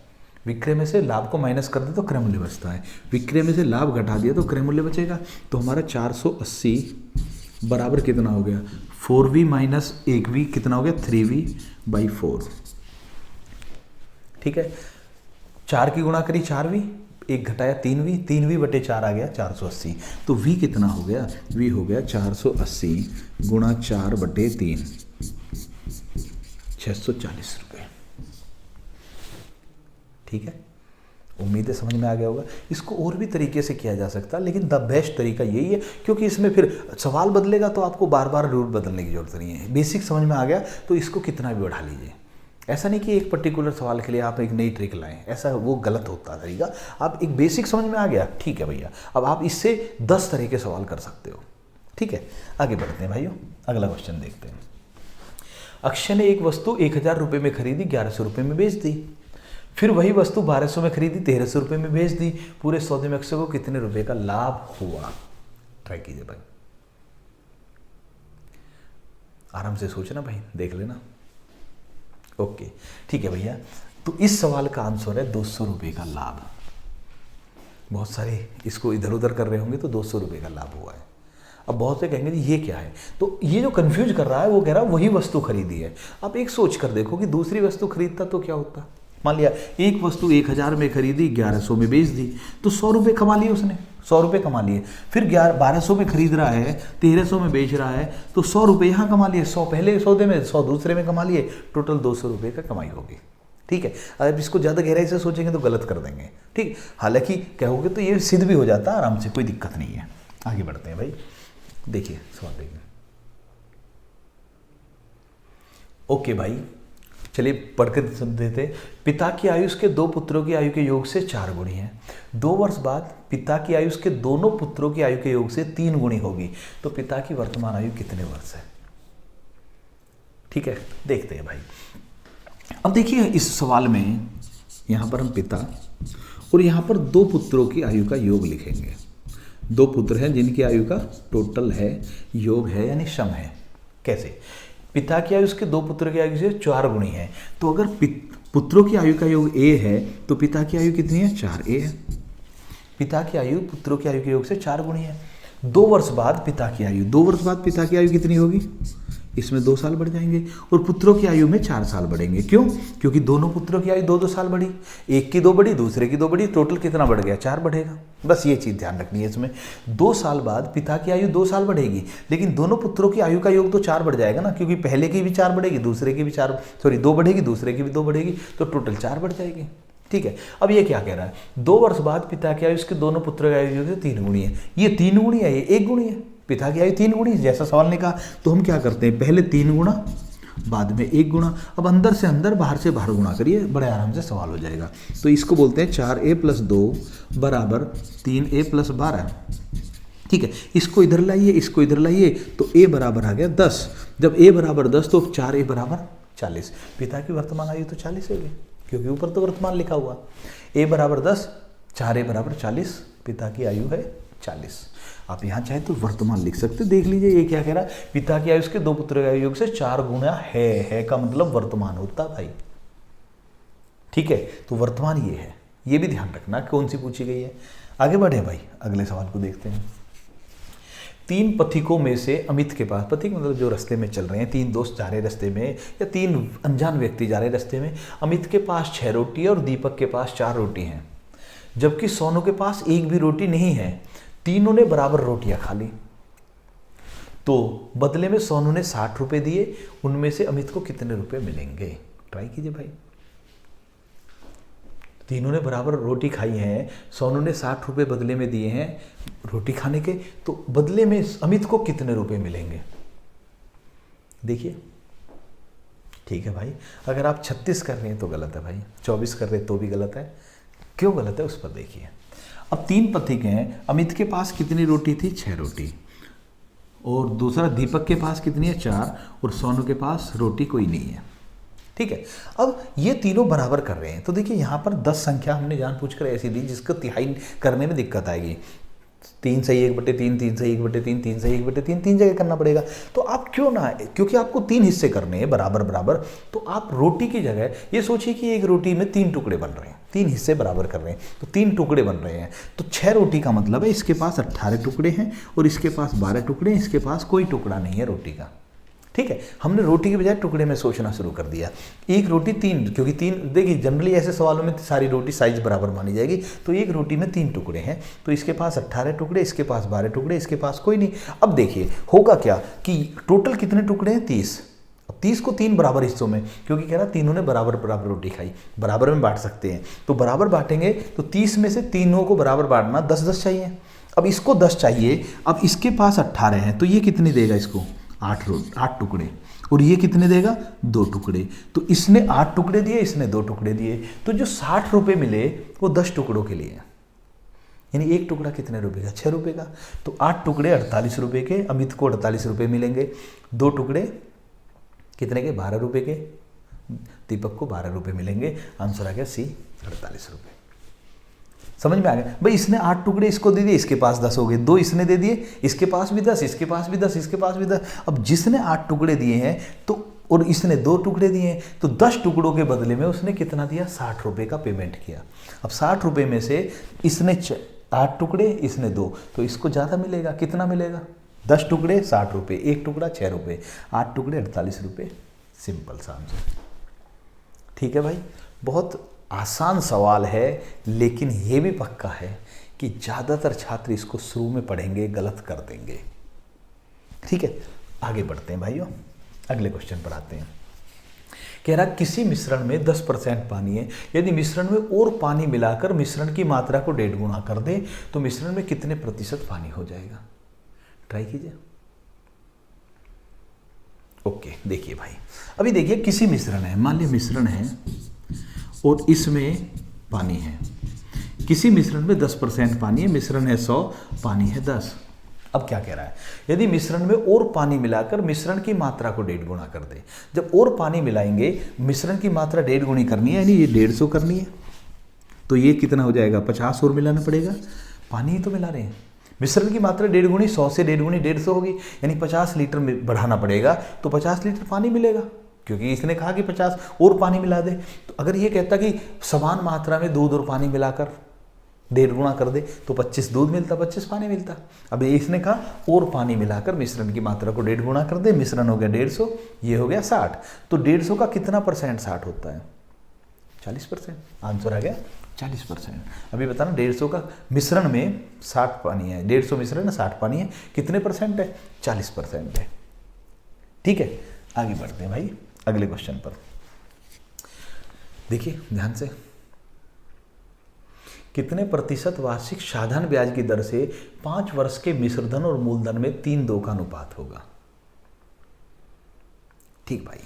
विक्रय में से लाभ को माइनस कर दे तो क्रय मूल्य बचता है, विक्रय में से लाभ घटा दिया तो क्रय मूल्य बचेगा। तो हमारा 480 बराबर कितना हो गया? 4V माइनस 1V कितना हो गया? 3V/4। ठीक है, 4 की गुणा करी 4V, 1 घटाया 3V, 3V/4 आ गया 480। तो V कितना हो गया? V हो गया 480 गुणा 4/3, 640 रुपये। ठीक है, उम्मीद है समझ में आ गया होगा। इसको और भी तरीके से किया जा सकता है, लेकिन द बेस्ट तरीका यही है, क्योंकि इसमें फिर सवाल बदलेगा तो आपको बार बार रूल बदलने की जरूरत नहीं है। बेसिक समझ में आ गया तो इसको कितना भी बढ़ा लीजिए। ऐसा नहीं कि एक पर्टिकुलर सवाल के लिए आप एक नई ट्रिक लाएं, ऐसा वो गलत होता है तरीका। आप एक बेसिक समझ में आ गया, ठीक है भैया, अब आप इससे 10 तरह के सवाल कर सकते हो। ठीक है, आगे बढ़ते हैं भाइयों, अगला क्वेश्चन देखते हैं। अक्षय ने एक वस्तु 1000 रुपये में खरीदी, 1100 रुपये में बेच दी। फिर वही वस्तु 1200 में खरीदी, 1300 रुपये में बेच दी। पूरे सौदे में अक्षय को कितने रुपए का लाभ हुआ? ट्राई कीजिए भाई, आराम से सोचना भाई, देख लेना। ओके, ठीक है भैया, तो इस सवाल का आंसर है 200 रुपये का लाभ। बहुत सारे इसको इधर उधर कर रहे होंगे तो 200 रुपये का लाभ हुआ है। अब बहुत से कहेंगे जी ये क्या है, तो ये जो कंफ्यूज कर रहा है वो कह रहा है वही वस्तु खरीदी है। आप एक सोच कर देखो कि दूसरी वस्तु खरीदता तो क्या होता। मान लिया एक वस्तु 1000 में खरीदी, 1100 में बेच दी, तो 100 रुपये कमा लिए उसने, 100 रुपये कमा लिए। फिर 1200 में खरीद रहा है, 1300 में बेच रहा है, तो 100 रुपये यहाँ कमा लिए, 100 पहले सौदे में, 100 दूसरे में कमा लिए, टोटल 200 रुपये का कमाई होगी। ठीक है, अगर इसको ज़्यादा गहराई से सोचेंगे तो गलत कर देंगे। ठीक, हालांकि कहोगे तो ये सिद्ध भी हो जाता है आराम से, कोई दिक्कत नहीं है। आगे बढ़ते हैं भाई, देखिए सवाल देखिए। ओके भाई, चलिए पढ़कर देते। पिता की आयु उसके 2 पुत्रों की आयु के योग से 4 गुणी है। 2 वर्ष बाद पिता की आयु उसके दोनों पुत्रों की आयु के योग से 3 गुणी होगी। तो पिता की वर्तमान आयु कितने वर्ष है? ठीक है, देखते हैं भाई। अब देखिए इस सवाल में यहां पर हम पिता और यहां पर 2 पुत्रों की आयु का योग लिखेंगे। 2 पुत्र हैं जिनकी आयु का टोटल है, योग है, यानी सम है। कैसे? पिता की आयु उसके 2 पुत्रों की आयु से 4 गुणी है। तो अगर पुत्रों की आयु का योग a है तो पिता की आयु कितनी है? 4a है। पिता की आयु पुत्रों की आयु के योग से 4 गुणी है। 2 वर्ष बाद पिता की आयु, 2 वर्ष बाद पिता की आयु कितनी होगी? इसमें 2 साल बढ़ जाएंगे और पुत्रों की आयु में 4 साल बढ़ेंगे। क्यों? क्योंकि दोनों पुत्रों की आयु 2-2 साल बढ़ी, एक की 2 बढ़ी, दूसरे की 2 बढ़ी, टोटल कितना बढ़ गया? 4 बढ़ेगा। बस ये चीज़ ध्यान रखनी है इसमें। 2 साल बाद पिता की आयु 2 साल बढ़ेगी, लेकिन दोनों पुत्रों की आयु का योग तो 4 बढ़ जाएगा ना, क्योंकि पहले की भी 4 बढ़ेगी, दूसरे की भी 2 बढ़ेगी, दूसरे की भी 2 बढ़ेगी, तो टोटल 4 बढ़ जाएगी। ठीक है, अब ये क्या कह रहा है? 2 वर्ष बाद पिता की आयु उसके दोनों पुत्रों की आयु से 3 गुणी है। ये 3 गुणी है, ये 1 गुणी है। पिता की आयु 3 गुणी, जैसा सवाल ने कहा, तो हम क्या करते हैं? पहले 3 गुणा, बाद में 1 गुणा। अब अंदर से अंदर, बाहर से बाहर गुणा करिए, बड़े आराम से सवाल हो जाएगा। तो इसको बोलते हैं 4a + 2 बराबर 3a + 12। ठीक है, इसको इधर लाइए, इसको इधर लाइए, तो a बराबर आ गया 10। जब a बराबर 10 तो 4a बराबर 40। पिता की वर्तमान आयु तो 40 होगी, क्योंकि ऊपर तो वर्तमान लिखा हुआ। a बराबर 10, 4a बराबर 40, पिता की आयु है 40। आप यहाँ चाहे तो वर्तमान लिख सकते, देख लीजिए ये क्या कह रहा है? पिता की आयु उसके 2 पुत्रों की आयु योग से 4 गुना है का मतलब वर्तमान होता भाई। ठीक है, तो वर्तमान ये है, ये भी ध्यान रखना कौन सी पूछी गई है। आगे बढ़े भाई, अगले सवाल को देखते हैं। 3 पथिकों में से अमित के पास, पथिक मतलब जो रास्ते में चल रहे हैं, 3 दोस्त जा रहे रास्ते में, या 3 अनजान व्यक्ति जा रहे रास्ते में। अमित के पास 6 रोटी और दीपक के पास 4 रोटी हैं, जबकि सोनू के पास एक भी रोटी नहीं है। तीनों ने बराबर रोटियां खा ली, तो बदले में सोनू ने 60 रुपए दिए, उनमें से अमित को कितने रुपए मिलेंगे? ट्राई कीजिए भाई। तीनों ने बराबर रोटी खाई है, सोनू ने 60 रुपए बदले में दिए हैं रोटी खाने के, तो बदले में अमित को कितने रुपए मिलेंगे? देखिए, ठीक है भाई, अगर आप 36 कर रहे हैं तो गलत है भाई, 24 कर रहे हैं तो भी गलत है। क्यों गलत है उस पर देखिए। अब 3 पथिक हैं, अमित के पास कितनी रोटी थी? 6 रोटी, और दूसरा दीपक के पास कितनी है? 4, और सोनू के पास रोटी कोई नहीं है। ठीक है, अब ये तीनों बराबर कर रहे हैं, तो देखिए यहाँ पर 10 संख्या हमने जानबूझकर ऐसी दी जिसको तिहाई करने में दिक्कत आएगी। 3 सही 1/3, 3 सही 1/3, 3 सही 1/3, 3 जगह करना पड़ेगा। तो आप क्यों ना, क्योंकि आपको 3 हिस्से करने हैं बराबर बराबर, तो आप रोटी की जगह ये सोचिए कि एक रोटी में 3 टुकड़े बन रहे हैं, 3 हिस्से बराबर कर रहे हैं, तो 3 टुकड़े बन रहे हैं। तो 6 रोटी का मतलब है इसके पास 18 टुकड़े हैं, और इसके पास 12 टुकड़े हैं, इसके पास कोई टुकड़ा नहीं है रोटी का। ठीक है, हमने रोटी के बजाय टुकड़े में सोचना शुरू कर दिया। एक रोटी 3, क्योंकि 3 देखिए जनरली ऐसे सवालों में सारी रोटी साइज बराबर मानी जाएगी, तो एक रोटी में 3 टुकड़े हैं, तो इसके पास 18 टुकड़े, इसके पास 12 टुकड़े, इसके पास कोई नहीं। अब देखिए होगा क्या कि टोटल कितने टुकड़े हैं? 30, अब 30 को 3 बराबर हिस्सों में, क्योंकि कह रहा तीनों ने बराबर बराबर रोटी खाई, बराबर में बांट सकते हैं, तो बराबर बांटेंगे तो 30 में से तीनों को बराबर बांटना 10-10 चाहिए। अब इसको 10 चाहिए, अब इसके पास 18 हैं, तो ये कितने देगा इसको? 8 टुकड़े, और ये कितने देगा? 2 टुकड़े। तो इसने 8 टुकड़े दिए, इसने 2 टुकड़े दिए, तो जो 60 रुपये मिले वो 10 टुकड़ों के लिए, यानी एक टुकड़ा कितने रुपए का? 6 रुपये का। तो 8 टुकड़े 48 रुपये के, अमित को 48 रुपये मिलेंगे। 2 टुकड़े कितने के? 12 रुपये के, दीपक को 12 रुपये मिलेंगे। आंसर आ गया सी, 48 रुपये। समझ में आ गया भाई? इसने 8 टुकड़े इसको दे दिए, इसके पास 10 हो गए, 2 इसने दे दिए, इसके पास भी 10, इसके पास भी 10, इसके पास भी 10। अब जिसने 8 टुकड़े दिए हैं तो, और इसने 2 टुकड़े दिए हैं, तो 10 टुकड़ों के बदले में उसने कितना दिया? 60 रुपये का पेमेंट किया। अब 60 रुपये में से इसने 8 टुकड़े, इसने 2, तो इसको ज़्यादा मिलेगा। कितना मिलेगा? 10 टुकड़े 60 रुपये, एक टुकड़ा 6 रुपये, 8 टुकड़े 48 रुपये। सिंपल सा आंसर। ठीक है भाई, बहुत आसान सवाल है, लेकिन ये भी पक्का है कि ज़्यादातर छात्र इसको शुरू में पढ़ेंगे, गलत कर देंगे। ठीक है, आगे बढ़ते हैं भाइयों, अगले क्वेश्चन पर आते हैं। कह रहा किसी मिश्रण में 10% पानी है, यदि मिश्रण में और पानी मिलाकर मिश्रण की मात्रा को 1.5 गुना कर दे तो मिश्रण में कितने प्रतिशत पानी हो जाएगा? ट्राई कीजिए। ओके, देखिए भाई, अभी देखिए किसी मिश्रण है, मान लीजिए मिश्रण है और इसमें पानी है। किसी मिश्रण में 10% पानी है, मिश्रण है 100, पानी है 10। अब क्या कह रहा है? यदि मिश्रण में और पानी मिलाकर मिश्रण की मात्रा को 1.5 गुना कर दे। जब और पानी मिलाएंगे, मिश्रण की मात्रा 1.5 गुनी करनी है, यानी ये 150 करनी है, तो ये कितना हो जाएगा? 50 और मिलाना पड़ेगा। पानी ही तो मिला रहे हैं, मिश्रण की मात्रा 1.5 गुनी, 100 से 1.5 गुनी 150 होगी, यानी 50 लीटर में बढ़ाना पड़ेगा, तो 50 लीटर पानी मिलेगा, क्योंकि इसने कहा कि 50 और पानी मिला दे। तो अगर ये कहता कि समान मात्रा में दूध और पानी मिलाकर 1.5 गुना कर दे तो 25 दूध मिलता, 25 पानी मिलता। अब इसने कहा और पानी मिलाकर मिश्रण की मात्रा को 1.5 गुना कर दे, मिश्रण हो गया 150, ये हो गया 60। तो 150 का कितना परसेंट 60 होता है? 40%। आंसर आ गया 40%। अभी बताना, 150 का मिश्रण में 60 पानी है, 150 मिश्रण है 60 पानी है, कितने परसेंट है? 40% है। ठीक है, आगे बढ़ते हैं भाई अगले क्वेश्चन पर। देखिए ध्यान से, कितने प्रतिशत वार्षिक साधारण ब्याज की दर से 5 वर्ष के मिश्रधन और मूलधन में 3:2 का अनुपात होगा? ठीक भाई,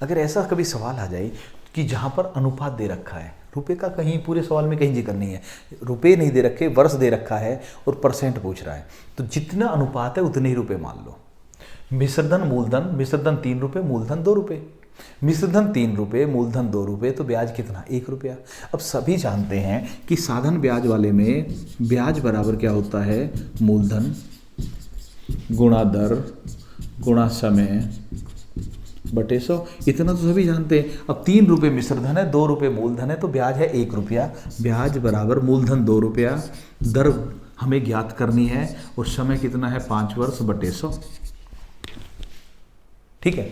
अगर ऐसा कभी सवाल आ जाए कि जहां पर अनुपात दे रखा है, रुपए का कहीं पूरे सवाल में कहीं जिक्र नहीं है, रुपए नहीं दे रखे, वर्ष दे रखा है और परसेंट पूछ रहा है, तो जितना अनुपात है उतने ही रुपए मान लो। मिश्रधन मूलधन, मिश्रधन 3 रुपये, मूलधन 2 रुपये, मिश्रधन 3 रुपये, मूलधन 2 रुपये, तो ब्याज कितना? 1 रुपया। अब सभी जानते हैं कि साधन ब्याज वाले में ब्याज बराबर क्या होता है? मूलधन गुणा दर गुणा समय बटे 100। इतना तो सभी जानते हैं। अब 3 रुपये मिश्रधन है, 2 रुपये मूलधन है, तो ब्याज है 1 रुपया। ब्याज बराबर मूलधन 2 रुपया, दर हमें ज्ञात करनी है और समय कितना है? 5 वर्ष बटे 100। ठीक है,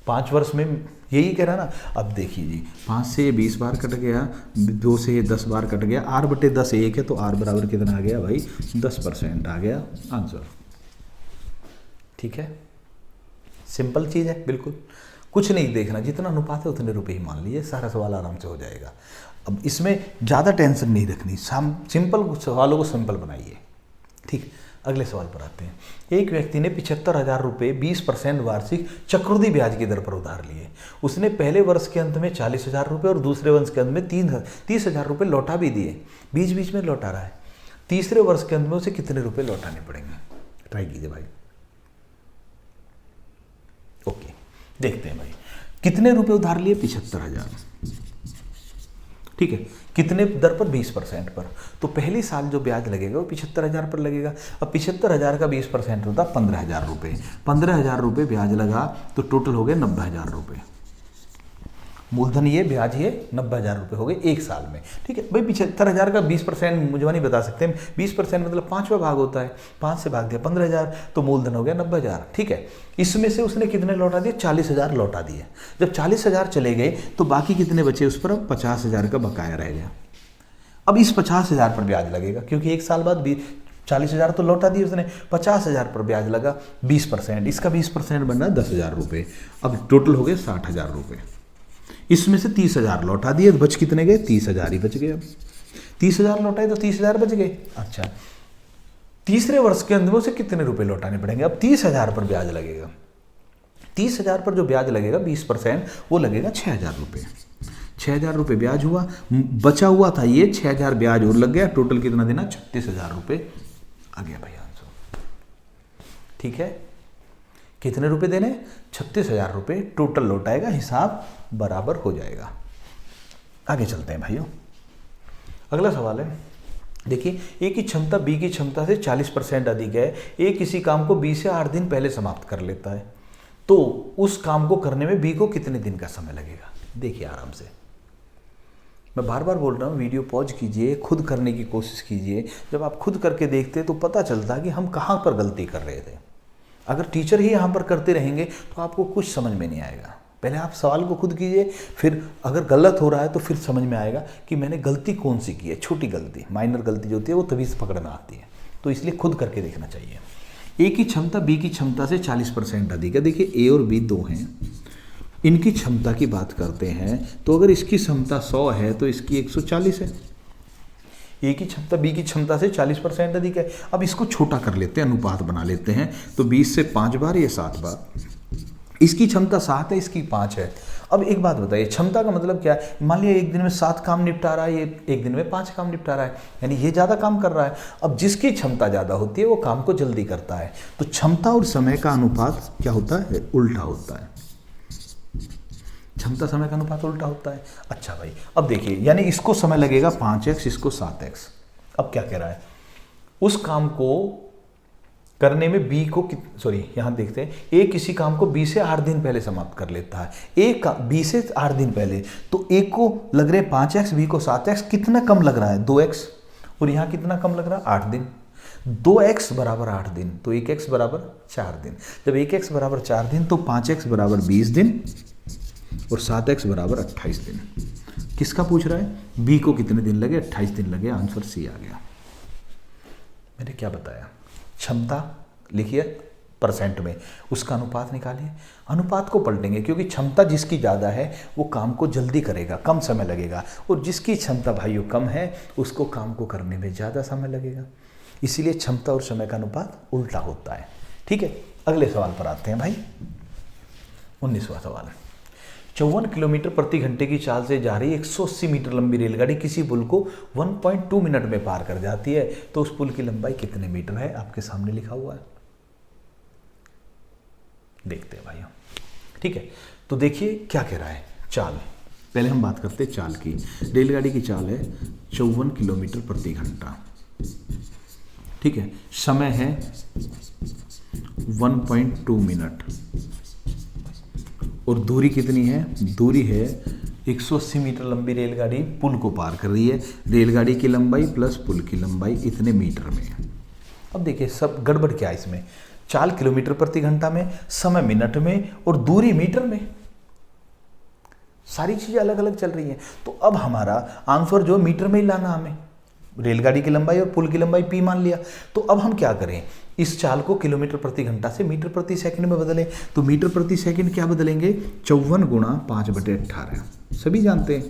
5 वर्ष में यही कह रहा है ना। अब देखिए जी, 5 से 20 बार कट गया, 2 से 10 बार कट गया, R बटे 10 1 है, तो R बराबर कितना आ गया भाई? 10% आ गया आंसर। ठीक है, सिंपल चीज़ है, बिल्कुल कुछ नहीं देखना, जितना अनुपात है उतने रुपए ही मान लीजिए, सारा सवाल आराम से हो जाएगा। अब इसमें ज़्यादा टेंशन नहीं रखनी, सिंपल सवालों को सिंपल बनाइए। ठीक, अगले सवाल पर आते हैं। एक व्यक्ति ने 75,000 रुपये 20% वार्षिक चक्रवृद्धि ब्याज की दर पर उधार लिए। उसने पहले वर्ष के अंत में 40,000 रुपये और दूसरे वर्ष के अंत में 30,000 रुपये लौटा भी दिए, बीच बीच में लौटा रहा है। तीसरे वर्ष के अंत में उसे कितने रुपये लौटाने पड़ेंगे? ट्राई कीजिए भाई। ओके, देखते हैं भाई, कितने रुपये उधार लिए? 75,000। ठीक है, कितने दर पर? 20% पर। तो पहले साल जो ब्याज लगेगा वो 75,000 पर लगेगा। अब 75,000 का 20% होता 15,000 रुपये। 15,000 रुपये ब्याज लगा तो टोटल हो गए 90,000 रुपये। मूलधन ये, ब्याज ये, 90,000 रुपये हो गए एक साल में। ठीक है भाई, 75,000 का 20% मुझे नहीं बता सकते, 20% मतलब 5वां भाग होता है, 5 से भाग दिया 15,000, तो मूलधन हो गया 90,000। ठीक है, इसमें से उसने कितने लौटा दिए? 40,000 लौटा दिए। जब 40,000 चले गए तो बाकी कितने बचे उस पर? अब 50,000 का बकाया रह गया। अब इस 50,000 पर ब्याज लगेगा, क्योंकि एक साल बाद 40,000 तो लौटा दिए उसने, 50,000 पर ब्याज लगा 20%, इसका 20% बन रहा है 10,000 रुपये। अब टोटल हो गए 60,000 रुपये। इसमें से 30,000 लौटा दिए, बच कितने गए? 30,000 ही बच गए। अब 30,000 लौटाए तो 30,000 बच गए। अच्छा, तीसरे वर्ष के अंदर उसे कितने रुपए लौटाने पड़ेंगे? अब 30,000 पर ब्याज लगेगा। 30,000 पर जो ब्याज लगेगा 20%, वो लगेगा 6,000 रुपये। 6,000 रुपये ब्याज हुआ, बचा हुआ था ये 6,000 ब्याज और लग गया, टोटल कितना देना? 36,000 रुपये आ गया भाई आंसर। ठीक है, कितने रुपए देने? 36,000 रुपये टोटल लौटाएगा, हिसाब बराबर हो जाएगा। आगे चलते हैं भाइयों, अगला सवाल है, देखिए ए की क्षमता बी की क्षमता से 40% अधिक है। ए किसी काम को बी से 8 दिन पहले समाप्त कर लेता है, तो उस काम को करने में बी को कितने दिन का समय लगेगा? देखिए आराम से, मैं बार बार बोल रहा हूँ, वीडियो पॉज कीजिए, खुद करने की कोशिश कीजिए। जब आप खुद करके देखते तो पता चलता कि हम कहाँ पर गलती कर रहे थे। अगर टीचर ही यहाँ पर करते रहेंगे तो आपको कुछ समझ में नहीं आएगा। पहले आप सवाल को खुद कीजिए, फिर अगर गलत हो रहा है तो फिर समझ में आएगा कि मैंने गलती कौन सी की है। छोटी गलती, माइनर गलती जो होती है वो तभी से पकड़ में आती है, तो इसलिए खुद करके देखना चाहिए। ए की क्षमता बी की क्षमता से 40% अधिक है। देखिए ए और बी दो हैं, इनकी क्षमता की बात करते हैं, तो अगर इसकी क्षमता 100 है तो इसकी 140 है। ए की क्षमता बी की क्षमता से 40% अधिक है। अब इसको छोटा कर लेते हैं, अनुपात बना लेते हैं, तो 20 से 5 बार, ये 7 बार। इसकी क्षमता 7 है, इसकी 5 है। अब एक बात बताइए, क्षमता का मतलब क्या है? मान लिया एक दिन में 7 काम निपटा रहा है, ये एक दिन में 5 काम निपटा रहा है, यानी ये ज़्यादा काम कर रहा है। अब जिसकी क्षमता ज़्यादा होती है वो काम को जल्दी करता है, तो क्षमता और समय का अनुपात क्या होता है? उल्टा होता है। क्षमता समय का अनुपात उल्टा होता है। अच्छा भाई, अब देखिए, यानी इसको समय लगेगा 5x, इसको 7x। अब क्या कह रहा है? उस काम को करने में बी को यहाँ देखते हैं, ए किसी काम को बी से 8 दिन पहले समाप्त कर लेता है। ए का बी से 8 दिन पहले, तो ए को लग रहे 5x, बी को 7x। कितना कम लग रहा है? 2x। और यहाँ कितना कम लग रहा है? 8 दिन। 2x बराबर 8 दिन, तो 1x बराबर 4 दिन। जब 1x बराबर 4 दिन, तो 5x बराबर 20 दिन और 7x बराबर 28 दिन। किसका पूछ रहा है? बी को कितने दिन लगे? 28 दिन लगे। आंसर सी आ गया। मैंने क्या बताया? क्षमता लिखिए परसेंट में, उसका अनुपात निकालिए। अनुपात को पलटेंगे, क्योंकि क्षमता जिसकी ज़्यादा है वो काम को जल्दी करेगा, कम समय लगेगा, और जिसकी क्षमता भाइयों कम है उसको काम को करने में ज़्यादा समय लगेगा। इसीलिए क्षमता और समय का अनुपात उल्टा होता है। ठीक है, अगले सवाल पर आते हैं भाई। 19वां सवाल है, 54 किलोमीटर प्रति घंटे की चाल से जा रही 180 मीटर लंबी रेलगाड़ी किसी पुल को 1.2 मिनट में पार कर जाती है, तो उस पुल की लंबाई कितने मीटर है? आपके सामने लिखा हुआ है, देखते हैं भाइयों। ठीक है, तो देखिए क्या कह रहा है। चाल, पहले हम बात करते हैं चाल की। रेलगाड़ी की चाल है 54 किलोमीटर प्रति घंटा। ठीक है, समय है 1.2 मिनट, और दूरी कितनी है? दूरी है 180 मीटर लंबी रेलगाड़ी पुल को पार कर रही है। रेलगाड़ी की लंबाई प्लस पुल की लंबाई इतने मीटर में है। अब देखिए सब गड़बड़ क्या है इसमें? चाल किलोमीटर प्रति घंटा में, समय मिनट में, और दूरी मीटर में। सारी चीज़ें अलग अलग चल रही हैं। तो अब हमारा आंसर जो मीटर में ही लाना हमें। रेलगाड़ी की लंबाई और पुल की लंबाई p मान लिया। तो अब हम क्या करें? इस चाल को किलोमीटर प्रति घंटा से मीटर प्रति सेकंड में बदलें। तो मीटर प्रति सेकंड क्या बदलेंगे? 54 गुणा 5/18, सभी जानते हैं,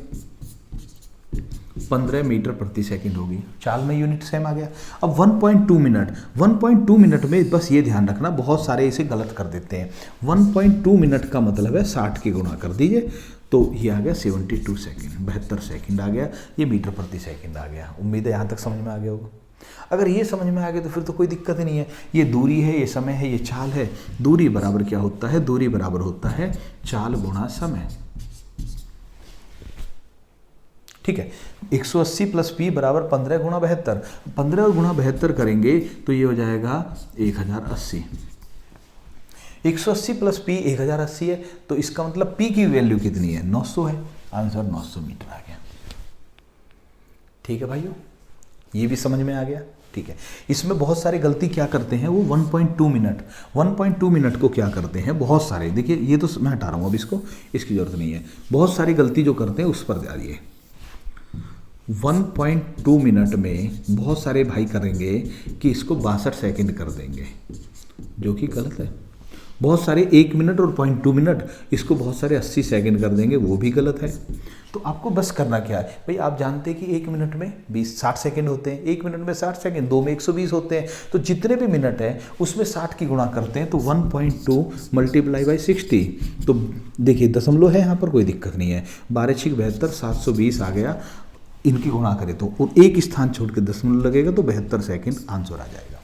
15 मीटर प्रति सेकंड होगी। चाल में यूनिट सेम आ गया। अब 1.2 मिनट, 1.2 मिनट में बस ये ध्यान रखना, बहुत सारे इसे गलत कर देते हैं। 1.2 मिनट का मतलब है 60 की गुणा कर दीजिए, तो ये आ गया 72 सेकंड, 72 सेकंड आ गया। ये मीटर प्रति सेकंड आ गया। उम्मीद है यहाँ तक समझ में आ गया होगा। अगर ये समझ में आ गया तो फिर तो कोई दिक्कत ही नहीं है। ये दूरी है, ये समय है, ये चाल है। दूरी बराबर क्या होता है? दूरी बराबर होता है चाल गुणा समय। ठीक है, 180 प्लस p बराबर 15 गुणा 72। 15 गुणा 72 करेंगे तो ये हो जाएगा 1080। 180 प्लस p 1080 है, तो इसका मतलब p की वैल्यू कितनी है? 900 है। आंसर 900 मीटर आ गया। ठीक है भाइयों, ये भी समझ में आ गया। ठीक है, इसमें बहुत सारे गलती क्या करते हैं वो 1.2 मिनट, 1.2 मिनट को क्या करते हैं बहुत सारे। देखिए ये तो मैं हटा रहा हूँ अब इसको, इसकी ज़रूरत नहीं है। बहुत सारी गलती जो करते हैं उस पर जाइए। 1.2 मिनट में बहुत सारे भाई करेंगे कि इसको 62 सेकंड कर देंगे, जो कि गलत है। बहुत सारे 1 मिनट और 0.2 मिनट, इसको बहुत सारे 80 सेकंड कर देंगे, वो भी गलत है। तो आपको बस करना क्या है भाई, आप जानते हैं कि 1 मिनट में 60 सेकंड होते हैं, 1 मिनट में 60 सेकंड, 2 में 120 होते हैं। तो जितने भी मिनट हैं उसमें 60 की गुणा करते हैं, तो 1.2 मल्टीप्लाई बाई 60। तो देखिए दशमलव है यहाँ पर, कोई दिक्कत नहीं है। 12 6 72, 720 आ गया। इनकी गुणा करें तो, और एक स्थान छोड़ के दशमलव लगेगा तो 72 सेकंड आंसर आ जाएगा।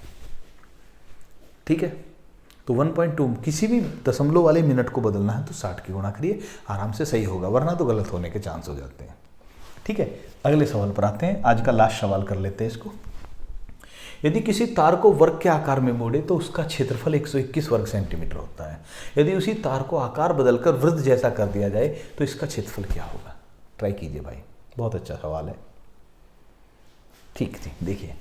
ठीक है, तो 1.2 किसी भी दशमलव वाले मिनट को बदलना है तो 60 की गुणा करिए, आराम से सही होगा, वरना तो गलत होने के चांस हो जाते हैं। ठीक है, अगले सवाल पर आते हैं। आज का लास्ट सवाल कर लेते हैं इसको। यदि किसी तार को वर्ग के आकार में मोड़े तो उसका क्षेत्रफल 121 वर्ग सेंटीमीटर होता है। यदि उसी तार को आकार बदलकर वृत्त जैसा कर दिया जाए तो इसका क्षेत्रफल क्या होगा? ट्राई कीजिए भाई, बहुत अच्छा सवाल है। ठीक थी, देखिए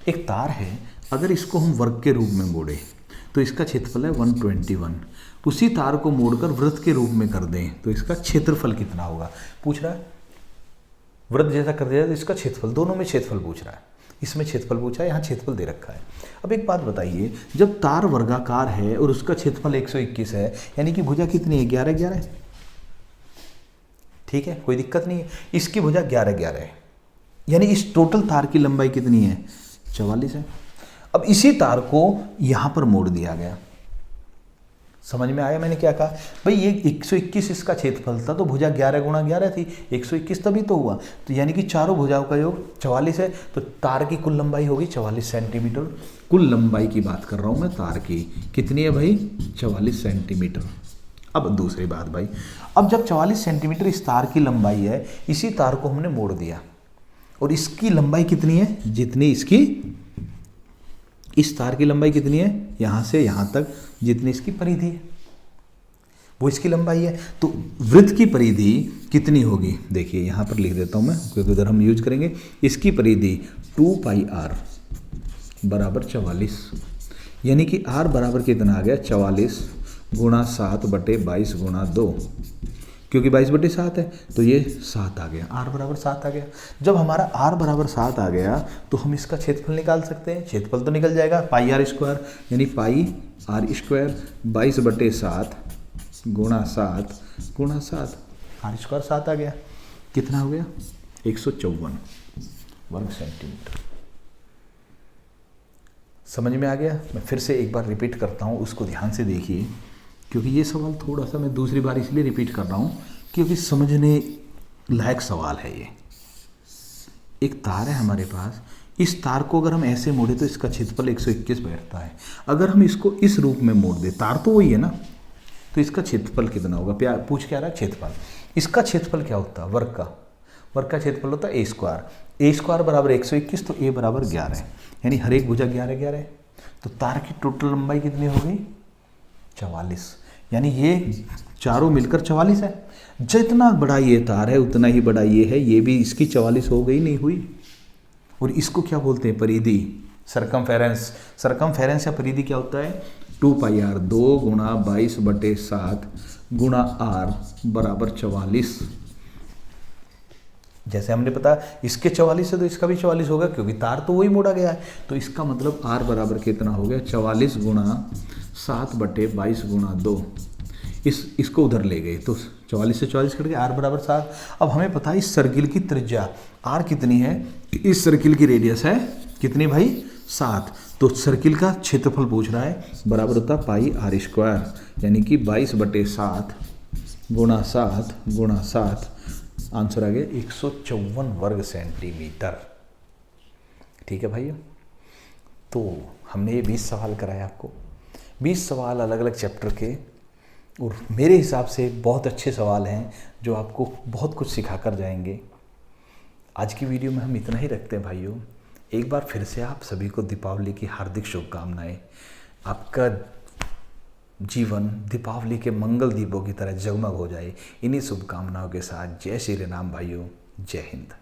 एक तार है, अगर इसको हम वर्ग के रूप में मोड़े तो इसका क्षेत्रफल है 121। उसी तार को मोड़कर वृत्त के रूप में कर दें तो इसका क्षेत्रफल कितना होगा? पूछ रहा है। वृत्त जैसा कर दिया तो इसका क्षेत्रफल, दोनों में क्षेत्रफल पूछ रहा है, इसमें क्षेत्रफल पूछा है, यहाँ क्षेत्रफल दे रखा है। अब एक बात बताइए, जब तार वर्गाकार है और उसका क्षेत्रफल 121 है, यानी कि भुजा कितनी है? 11 11। ठीक है, कोई दिक्कत नहीं है। इसकी भुजा 11 11 है, यानी इस टोटल तार की लंबाई कितनी है? 44 है। अब इसी तार को यहां पर मोड़ दिया गया, समझ में आया मैंने क्या कहा? भाई ये 121 इसका क्षेत्रफल था, तो भुजा 11 गुणा 11 थी, 121 तभी तो हुआ। तो यानी कि चारों भुजाओं का योग 44 है, तो तार की कुल लंबाई होगी 44 सेंटीमीटर। कुल लंबाई की बात कर रहा हूं मैं, तार की कितनी है भाई? 44 सेंटीमीटर। अब दूसरी बात भाई, अब जब 44 सेंटीमीटर इस तार की लंबाई है, इसी तार को हमने मोड़ दिया और इसकी लंबाई कितनी है? जितनी इसकी, इस तार की लंबाई कितनी है? यहां से यहां तक जितनी इसकी परिधि है वो इसकी लंबाई है। तो वृत्त की परिधि कितनी होगी? देखिए यहां पर लिख देता हूं मैं, क्योंकि उधर हम यूज करेंगे। इसकी परिधि 2 पाई r बराबर 44, यानी कि r बराबर कितना आ गया? 44 गुणा 7 बटे 22 गुणा 2, क्योंकि 22 बटे 7 है तो ये 7 आ गया, r बराबर 7 आ गया। जब हमारा r बराबर 7 आ गया तो हम इसका क्षेत्रफल निकाल सकते हैं। क्षेत्रफल तो निकल जाएगा, पाई r स्क्वायर, यानी पाई r स्क्वायर 22 बटे 7 गुणा 7 गुणा 7, r स्क्वायर 7 आ गया। कितना हो गया? 154 वर्ग सेंटीमीटर। समझ में आ गया? मैं फिर से एक बार रिपीट करता हूँ, उसको ध्यान से देखिए, क्योंकि ये सवाल थोड़ा सा मैं दूसरी बार इसलिए रिपीट कर रहा हूँ क्योंकि समझने लायक सवाल है ये। एक तार है हमारे पास, इस तार को अगर हम ऐसे मोड़े तो इसका क्षेत्रफल 121 बैठता है। अगर हम इसको इस रूप में मोड़ दे, तार तो वही है ना, तो इसका क्षेत्रफल कितना होगा? पूछ क्या रहा है? क्षेत्रफल। इसका क्षेत्रफल क्या होता है? वर्ग का क्षेत्रफल होता है ए स्क्वायर। ए स्क्वायर बराबर 121, तो ए बराबर 11, यानी हर एक भुजा 11 11। तो तार की टोटल लंबाई कितनी हो गई? 44, यानी ये चारों मिलकर 44 है। जितना बड़ा ये तार है उतना ही बड़ा ये है, ये भी इसकी 44 हो गई, नहीं हुई? और इसको क्या बोलते हैं? परिधि, सरकमफेरेंस। सरकमफेरेंस या परिधि क्या होता है? 2 पाई r, 2 गुणा 22 बटे 7 गुणा r बराबर 44। जैसे हमने पता इसके 44 है तो इसका भी 44 होगा, क्योंकि तार तो वही मोड़ा गया है। तो इसका मतलब r बराबर कितना हो गया? 44 गुणा 7 बटे 22 गुणा 2। इसको उधर ले गए तो 44 से 44 कट गया, r बराबर 7। अब हमें पता है इस सर्किल की त्रिज्या r कितनी है? इस सर्किल की रेडियस है कितनी भाई? 7। तो सर्किल का क्षेत्रफल पूछ रहा है, बराबर होता है पाई r स्क्वायर, यानी कि 22 बटे 7 गुणा 7 गुणा 7, आंसर आ गया 154 वर्ग सेंटीमीटर। ठीक है भाइयों, तो हमने ये 20 सवाल कराए आपको, 20 सवाल अलग अलग चैप्टर के, और मेरे हिसाब से बहुत अच्छे सवाल हैं जो आपको बहुत कुछ सिखा कर जाएंगे। आज की वीडियो में हम इतना ही रखते हैं भाइयों। एक बार फिर से आप सभी को दीपावली की हार्दिक शुभकामनाएं। आपका जीवन दीपावली के मंगल दीपों की तरह जगमग हो जाए, इन्हीं शुभकामनाओं के साथ जय श्री राम भाइयों, जय हिंद।